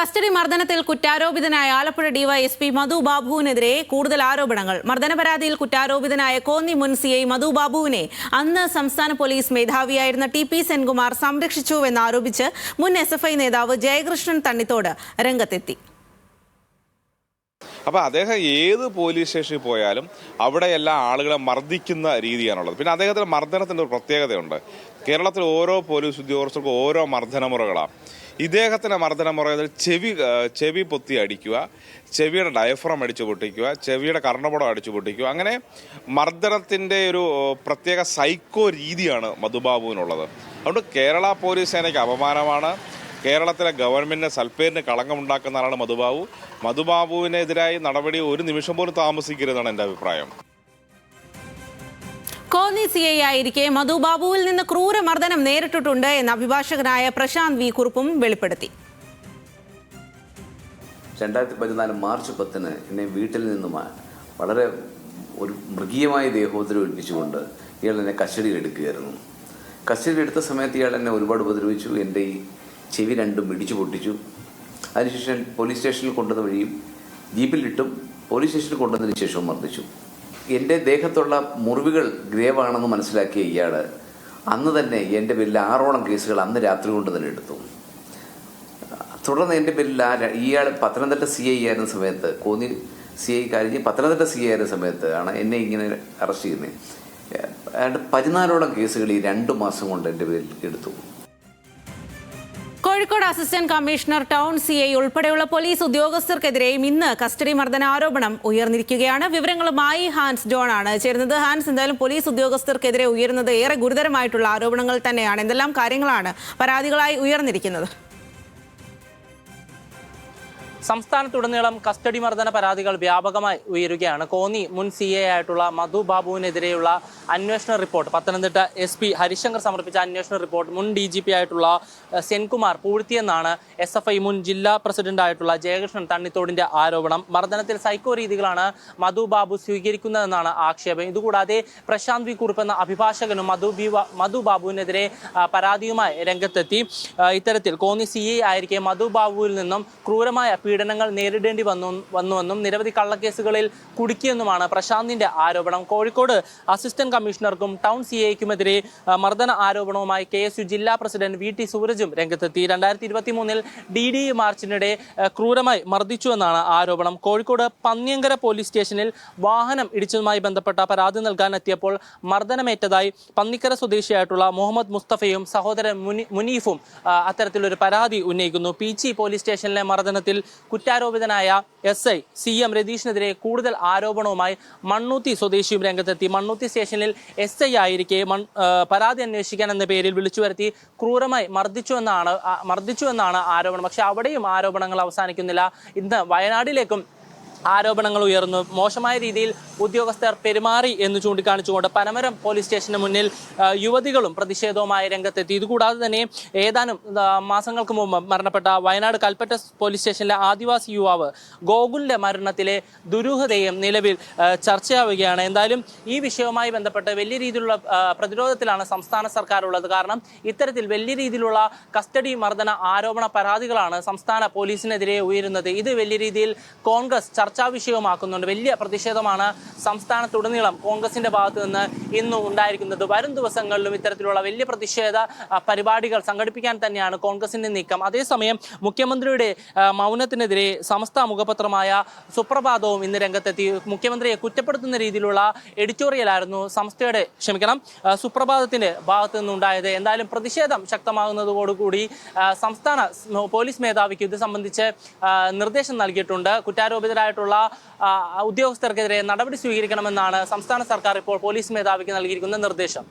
Custody മർദ്ദനത്തിൽ കുറ്റാരോപിതനായ Alappuzha DYSP മധു ബാബുവിനെതിരെ കൂടുതൽ ആരോപണങ്ങൾ. മർദ്ദന പരാതിയിൽ കുറ്റാരോപിതനായ കോന്നി മുൻ സിഐ മധു ബാബുവിനെ അന്ന് സംസ്ഥാന പോലീസ് മേധാവിയായിരുന്ന ടി.പി. സെൻകുമാർ സംരക്ഷിച്ചുവെന്നാരോപിച്ച് മുൻ SFI നേതാവ് ജയകൃഷ്ണൻ തണ്ണിത്തോട് രംഗത്തെത്തി. അപ്പോൾ അദ്ദേഹം ഏത് പോലീസ് സ്റ്റേഷനിൽ പോയാലും അവിടെയെല്ലാം ആളുകളെ മർദ്ദിക്കുന്ന രീതിയാണുള്ളത്. പിന്നെ അദ്ദേഹത്തിന് മർദ്ദനത്തിൻ്റെ ഒരു പ്രത്യേകതയുണ്ട്. കേരളത്തിൽ ഓരോ പോലീസ് ഉദ്യോഗസ്ഥർക്കും ഓരോ മർദ്ദനമുറകളാണ്. ഇദ്ദേഹത്തിൻ്റെ മർദ്ദനമുറയിൽ ചെവി പൊത്തി അടിക്കുക, ചെവിയുടെ ഡയഫ്രം അടിച്ചു പൊട്ടിക്കുക, ചെവിയുടെ കർണപടം അടിച്ചു പൊട്ടിക്കുക, അങ്ങനെ മർദ്ദനത്തിൻ്റെ ഒരു പ്രത്യേക സൈക്കോ രീതിയാണ് മധുബാബുവിനുള്ളത്. അതുകൊണ്ട് കേരള പോലീസ് സേനയ്ക്ക് അപമാനമാണ്. കേരളത്തിലെ ഗവൺമെന്റിന്റെ സൽപ്പേരിന് കളങ്കമുണ്ടാക്കുന്ന ആളാണ് മധുബാബു. മധുബാബുവിനെതിരായി നടപടി ഒരു നിമിഷം പോലും താമസിക്കരുതെന്നാണ് എൻ്റെ അഭിപ്രായം. കോന്നി CI ആയിരിക്കെ മധുബാബുവിൽ നിന്ന് ക്രൂരമർദ്ദനം നേരിട്ടിട്ടുണ്ട് എന്ന് അഭിഭാഷകനായ പ്രശാന്ത് വി കുറുപ്പും വെളിപ്പെടുത്തി. 2014 മാർച്ച് 10 എന്നെ വീട്ടിൽ നിന്നും വളരെ ഒരു മൃഗീയമായ ദേഹോപദ്രവം ഏൽപ്പിച്ചുകൊണ്ട് ഇയാൾ എന്നെ കസ്റ്റഡിയിലെടുക്കുകയായിരുന്നു. കസ്റ്റഡിയിലെടുത്ത സമയത്ത് ഇയാൾ എന്നെ ഒരുപാട് ഉപദ്രവിച്ചു. എൻ്റെ ഈ ചെവി രണ്ടും ഇടിച്ചു പൊട്ടിച്ചു. അതിനുശേഷം പോലീസ് സ്റ്റേഷനിൽ കൊണ്ടുവന്ന വഴിയും ജീപ്പിലിട്ടും പോലീസ് സ്റ്റേഷനിൽ കൊണ്ടുവന്നതിന് ശേഷവും മർദ്ദിച്ചു. എൻ്റെ ദേഹത്തുള്ള മുറിവുകൾ ഗ്രേവാണെന്ന് മനസ്സിലാക്കിയ ഇയാൾ അന്ന് തന്നെ എൻ്റെ പേരിൽ 6ഓളം കേസുകൾ അന്ന് രാത്രി കൊണ്ട് തന്നെ എടുത്തു. തുടർന്ന് എൻ്റെ പേരിൽ ഇയാൾ പത്തനംതിട്ട CI ആയിരുന്ന സമയത്ത്, കോന്നി CI കഴിഞ്ഞ് പത്തനംതിട്ട CI ആയിരുന്ന സമയത്ത് ആണ് എന്നെ ഇങ്ങനെ അറസ്റ്റ് ചെയ്യുന്നത്. 14ഓളം കേസുകൾ ഈ 2 മാസം കൊണ്ട് എൻ്റെ പേരിൽ എടുത്തു. Kozhikode assistant commissioner town CI ഉൾപ്പെടെയുള്ള പോലീസ് ഉദ്യോഗസ്ഥർക്കെതിരെയും ഇന്ന് കസ്റ്റഡി മർദ്ദന ആരോപണം ഉയർന്നിരിക്കുകയാണ്. വിവരങ്ങളുമായി ഹാൻസ് ജോൺ ആണ് ചേരുന്നത്. ഹാൻസ്, എന്തായാലും പോലീസ് ഉദ്യോഗസ്ഥർക്കെതിരെ ഉയർന്നത് ഏറെ ഗുരുതരമായിട്ടുള്ള ആരോപണങ്ങൾ തന്നെയാണ്. എന്തെല്ലാം കാര്യങ്ങളാണ് പരാതികളായി ഉയർന്നിരിക്കുന്നത്? സംസ്ഥാനത്തുടനീളം കസ്റ്റഡി മർദ്ദന പരാതികൾ വ്യാപകമായി ഉയരുകയാണ്. കോന്നി മുൻ CI ആയിട്ടുള്ള മധു ബാബുവിനെതിരെയുള്ള അന്വേഷണ റിപ്പോർട്ട്, പത്തനംതിട്ട SP ഹരിശങ്കർ സമർപ്പിച്ച അന്വേഷണ റിപ്പോർട്ട് മുൻ DGP ആയിട്ടുള്ള സെൻകുമാർ പൂഴ്ത്തിയെന്നാണ് SFI മുൻ ജില്ലാ പ്രസിഡന്റ് ആയിട്ടുള്ള ജയകൃഷ്ണൻ തണ്ണിത്തോടിന്റെ ആരോപണം. മർദ്ദനത്തിൽ സൈക്കോ രീതികളാണ് മധു ബാബു സ്വീകരിക്കുന്നതെന്നാണ് ആക്ഷേപം. ഇതുകൂടാതെ പ്രശാന്ത് വി കുറുപ്പ് എന്ന അഭിഭാഷകനും മധു ബാബുവിനെതിരെ പരാതിയുമായി രംഗത്തെത്തി. ഇത്തരത്തിൽ കോന്നി CI ആയിരിക്കെ മധു ബാബുവിൽ നിന്നും ക്രൂരമായ പീഡനങ്ങൾ നേരിടേണ്ടി വന്നുവെന്നും നിരവധി കള്ളക്കേസുകളിൽ കുടുക്കിയെന്നുമാണ് പ്രശാന്തിന്റെ ആരോപണം. കോഴിക്കോട് അസിസ്റ്റന്റ് കമ്മീഷണർക്കും ടൗൺ CIക്കുമെതിരെ മർദ്ദന ആരോപണവുമായി KSU ജില്ലാ പ്രസിഡന്റ് VT സൂരജും രംഗത്തെത്തി. 2023 DD മാർച്ചിനിടെ ക്രൂരമായി മർദ്ദിച്ചുവെന്നാണ് ആരോപണം. കോഴിക്കോട് പന്നിയങ്കര പോലീസ് സ്റ്റേഷനിൽ വാഹനം ഇടിച്ചതുമായി ബന്ധപ്പെട്ട പരാതി നൽകാനെത്തിയപ്പോൾ മർദ്ദനമേറ്റതായി പന്നിക്കര സ്വദേശിയായിട്ടുള്ള മുഹമ്മദ് മുസ്തഫയും സഹോദരൻ മുനീഫും അത്തരത്തിലൊരു പരാതി ഉന്നയിക്കുന്നു. പീച്ചി പോലീസ് സ്റ്റേഷനിലെ മർദ്ദനത്തിൽ കുറ്റാരോപിതനായ SI CM രതീഷിനെതിരെ കൂടുതൽ ആരോപണവുമായി മണ്ണൂത്തി സ്വദേശിയും രംഗത്തെത്തി. മണ്ണൂത്തി സ്റ്റേഷനിൽ SI ആയിരിക്കെ പരാതി അന്വേഷിക്കാൻ എന്ന പേരിൽ വിളിച്ചു വരുത്തി ക്രൂരമായി മർദ്ദിച്ചുവെന്നാണ് ആരോപണം. പക്ഷെ അവിടെയും ആരോപണങ്ങൾ അവസാനിക്കുന്നില്ല. ഇന്ന് വയനാട്ടിലേക്കും ആരോപണങ്ങൾ ഉയർന്നു. മോശമായ രീതിയിൽ ഉദ്യോഗസ്ഥർ പെരുമാറി എന്ന് ചൂണ്ടിക്കാണിച്ചുകൊണ്ട് പനമരം പോലീസ് സ്റ്റേഷന് മുന്നിൽ യുവതികളും പ്രതിഷേധവുമായി രംഗത്തെത്തി. ഇതുകൂടാതെ തന്നെ ഏതാനും മാസങ്ങൾക്ക് മുമ്പ് മരണപ്പെട്ട വയനാട് കൽപ്പറ്റ പോലീസ് സ്റ്റേഷനിലെ ആദിവാസി യുവാവ് ഗോകുലിന്റെ മരണത്തിലെ ദുരൂഹതയും നിലവിൽ ചർച്ചയാവുകയാണ്. എന്തായാലും ഈ വിഷയവുമായി ബന്ധപ്പെട്ട് വലിയ രീതിയിലുള്ള പ്രതിരോധത്തിലാണ് സംസ്ഥാന സർക്കാർ ഉള്ളത്. കാരണം ഇത്തരത്തിൽ വലിയ രീതിയിലുള്ള കസ്റ്റഡി മർദ്ദന ആരോപണ പരാതികളാണ് സംസ്ഥാന പോലീസിനെതിരെ ഉയരുന്നത്. ഇത് വലിയ രീതിയിൽ കോൺഗ്രസ് ചർച്ചാ വിഷയമാക്കുന്നുണ്ട്. വലിയ പ്രതിഷേധമാണ് സംസ്ഥാനത്തുടനീളം കോൺഗ്രസിന്റെ ഭാഗത്ത് നിന്ന് ഇന്ന് ഉണ്ടായിരിക്കുന്നത്. വരും ദിവസങ്ങളിലും ഇത്തരത്തിലുള്ള വലിയ പ്രതിഷേധ പരിപാടികൾ സംഘടിപ്പിക്കാൻ തന്നെയാണ് കോൺഗ്രസിന്റെ നീക്കം. അതേസമയം മുഖ്യമന്ത്രിയുടെ മൗനത്തിനെതിരെ സമസ്ത മുഖപത്രമായ സുപ്രഭാതവും ഇന്ന് രംഗത്തെത്തി. മുഖ്യമന്ത്രിയെ കുറ്റപ്പെടുത്തുന്ന രീതിയിലുള്ള എഡിറ്റോറിയലായിരുന്നു സുപ്രഭാതത്തിന്റെ ഭാഗത്ത് നിന്നുണ്ടായത്. എന്തായാലും പ്രതിഷേധം ശക്തമാകുന്നതോടുകൂടി സംസ്ഥാന പോലീസ് മേധാവിക്ക് ഇത് സംബന്ധിച്ച് നിർദ്ദേശം നൽകിയിട്ടുണ്ട്. കുറ്റാരോപിതരായിട്ടുള്ള ഉദ്യോഗസ്ഥർക്കെതിരെ നടപടി സ്വീകരിക്കണമെന്നാണ് സംസ്ഥാന സർക്കാർ ഇപ്പോൾ പോലീസ് മേധാവിക്ക് നൽകിയിരിക്കുന്ന നിർദ്ദേശം.